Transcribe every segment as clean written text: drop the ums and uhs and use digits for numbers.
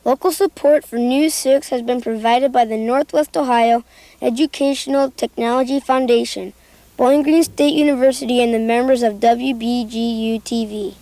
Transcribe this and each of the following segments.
Local support for News 6 has been provided by the Northwest Ohio Educational Technology Foundation, Bowling Green State University, and the members of WBGU-TV.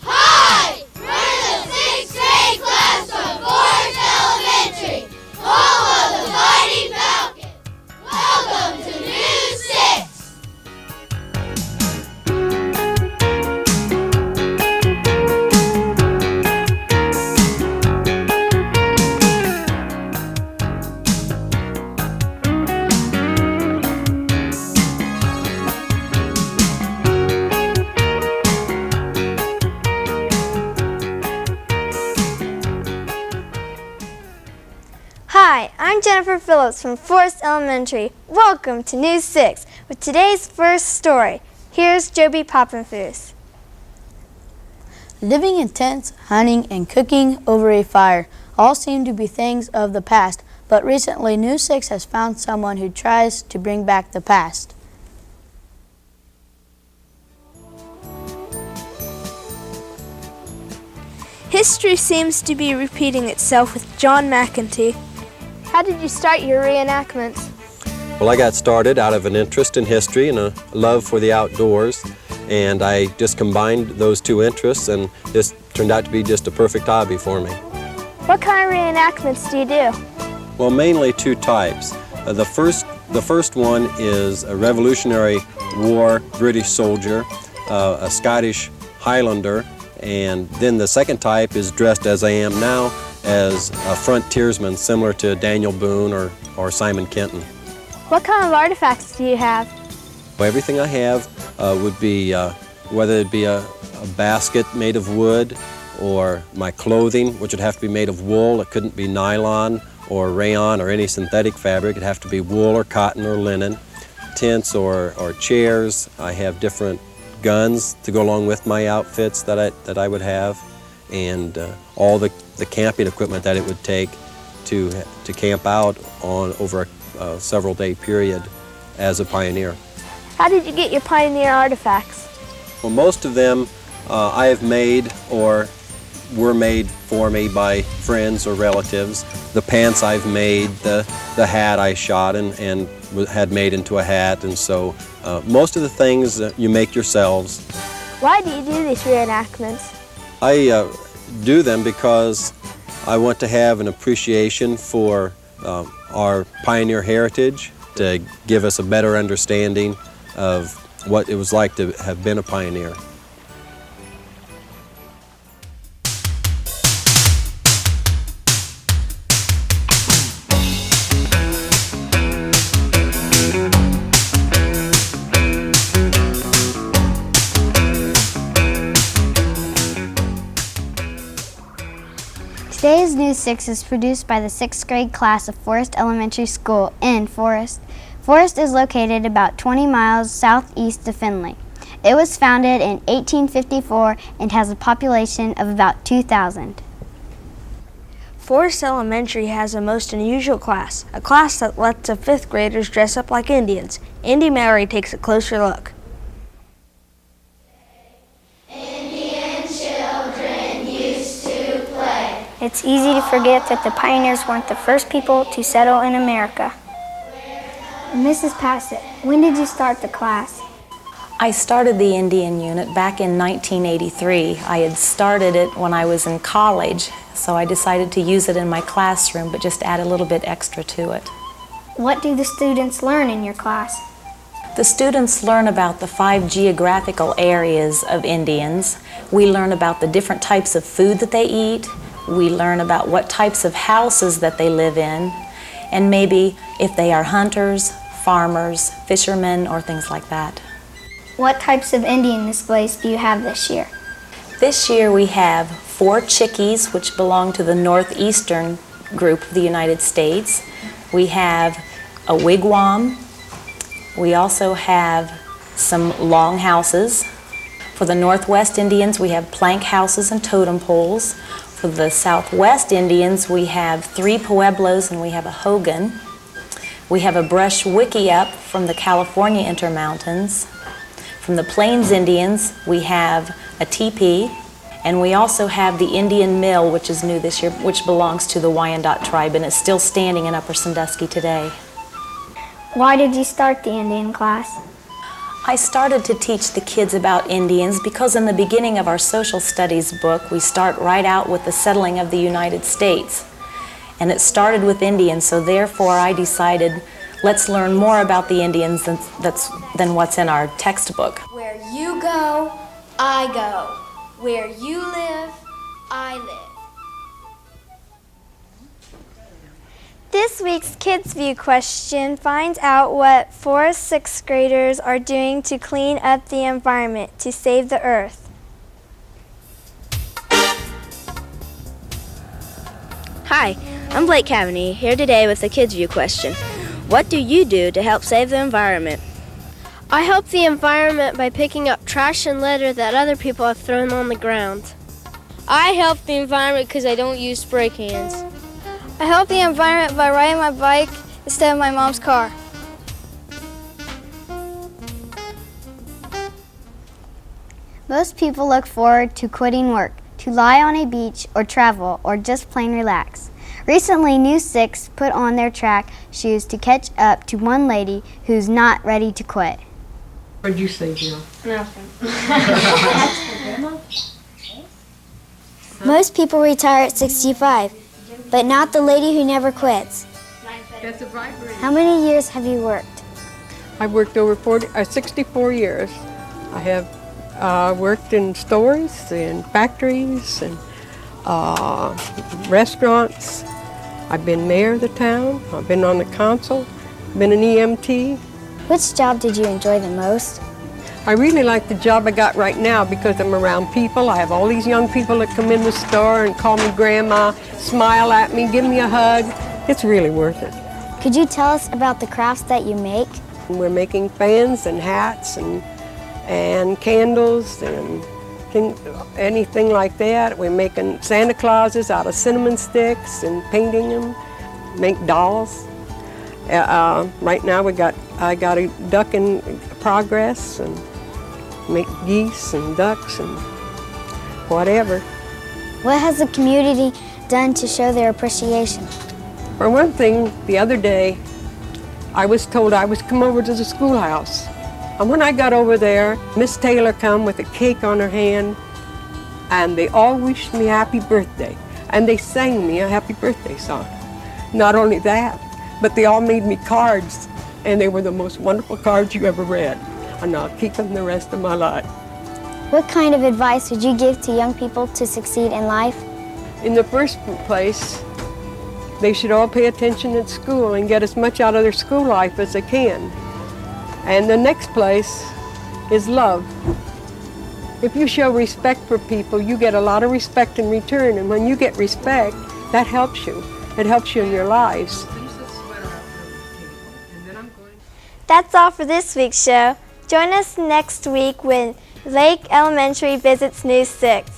Hi! We're the 6th grade class from Forest Elementary, home of the Fighting Falcons. Welcome to News 6! Hi, I'm Jennifer Phillips from Forest Elementary. Welcome to News 6 with today's first story. Here's Joby Poppenfuss. Living in tents, hunting, and cooking over a fire all seem to be things of the past, but recently News 6 has found someone who tries to bring back the past. History seems to be repeating itself with John McEntee. How did you start your reenactments? Well, I got started out of an interest in history and a love for the outdoors, and I just combined those two interests, and this turned out to be just a perfect hobby for me. What kind of reenactments do you do? Well, mainly two types. The first one is a Revolutionary War British soldier, a Scottish Highlander, and then the second type is dressed as I am now, as a frontiersman similar to Daniel Boone or Simon Kenton. What kind of artifacts do you have? Everything I have would be, whether it be a basket made of wood, or my clothing, which would have to be made of wool. It couldn't be nylon or rayon or any synthetic fabric. It'd have to be wool or cotton or linen. Tents or chairs. I have different guns to go along with my outfits that I would have, and all the camping equipment that it would take to camp out on over a several day period as a pioneer. How did you get your pioneer artifacts? Well, most of them I have made or were made for me by friends or relatives. The pants I've made, the hat I shot and had made into a hat, and so most of the things you make yourselves. Why do you do these reenactments? I do them because I want to have an appreciation for our pioneer heritage, to give us a better understanding of what it was like to have been a pioneer. Today's News 6 is produced by the 6th grade class of Forest Elementary School in Forest. Forest is located about 20 miles southeast of Findlay. It was founded in 1854 and has a population of about 2,000. Forest Elementary has a most unusual class, a class that lets the 5th graders dress up like Indians. Andy Mallory takes a closer look. It's easy to forget that the pioneers weren't the first people to settle in America. Mrs. Passett, when did you start the class? I started the Indian unit back in 1983. I had started it when I was in college, so I decided to use it in my classroom, but just add a little bit extra to it. What do the students learn in your class? The students learn about the 5 geographical areas of Indians. We learn about the different types of food that they eat. We learn about what types of houses that they live in, and maybe if they are hunters, farmers, fishermen, or things like that. What types of Indian displays do you have this year? This year we have 4 chickees, which belong to the northeastern group of the United States. We have a wigwam. We also have some long houses. For the Northwest Indians, we have plank houses and totem poles. For the Southwest Indians, we have 3 pueblos and we have a hogan. We have a brush wickiup from the California Intermountains. From the Plains Indians, we have a teepee. And we also have the Indian Mill, which is new this year, which belongs to the Wyandot tribe, and it's still standing in Upper Sandusky today. Why did you start the Indian class? I started to teach the kids about Indians because in the beginning of our social studies book, we start right out with the settling of the United States. And it started with Indians, so therefore I decided, let's learn more about the Indians than what's in our textbook. Where you go, I go. Where you live, I live. This week's Kids View question finds out what Forest 6th graders are doing to clean up the environment to save the earth. Hi, I'm Blake Cavaney, here today with the Kids View question. What do you do to help save the environment? I help the environment by picking up trash and litter that other people have thrown on the ground. I help the environment because I don't use spray cans. I help the environment by riding my bike instead of my mom's car. Most people look forward to quitting work, to lie on a beach or travel or just plain relax. Recently, News 6 put on their track shoes to catch up to one lady who's not ready to quit. What did you say, Jill? Most people retire at 65, but not the lady who never quits. That's a vibrator. How many years have you worked? I've worked over 64 years. I have worked in stores, in factories, and restaurants. I've been mayor of the town. I've been on the council. Been an EMT. Which job did you enjoy the most? I really like the job I got right now because I'm around people. I have all these young people that come in the store and call me grandma, smile at me, give me a hug. It's really worth it. Could you tell us about the crafts that you make? We're making fans and hats and candles and anything like that. We're making Santa Clauses out of cinnamon sticks and painting them, make dolls. Right now I got a duck in progress and make geese and ducks and whatever. What has the community done to show their appreciation? For one thing, the other day, I was told I was come over to the schoolhouse. And when I got over there, Miss Taylor come with a cake on her hand, and they all wished me happy birthday. And they sang me a happy birthday song. Not only that, but they all made me cards, and they were the most wonderful cards you ever read. And I'll keep them the rest of my life. What kind of advice would you give to young people to succeed in life? In the first place, they should all pay attention at school and get as much out of their school life as they can. And the next place is love. If you show respect for people, you get a lot of respect in return. And when you get respect, that helps you. It helps you in your lives. That's all for this week's show. Join us next week when Lake Elementary visits News 6.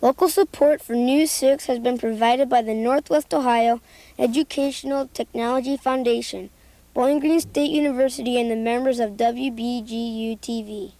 Local support for News 6 has been provided by the Northwest Ohio Educational Technology Foundation, Bowling Green State University, and the members of WBGU-TV.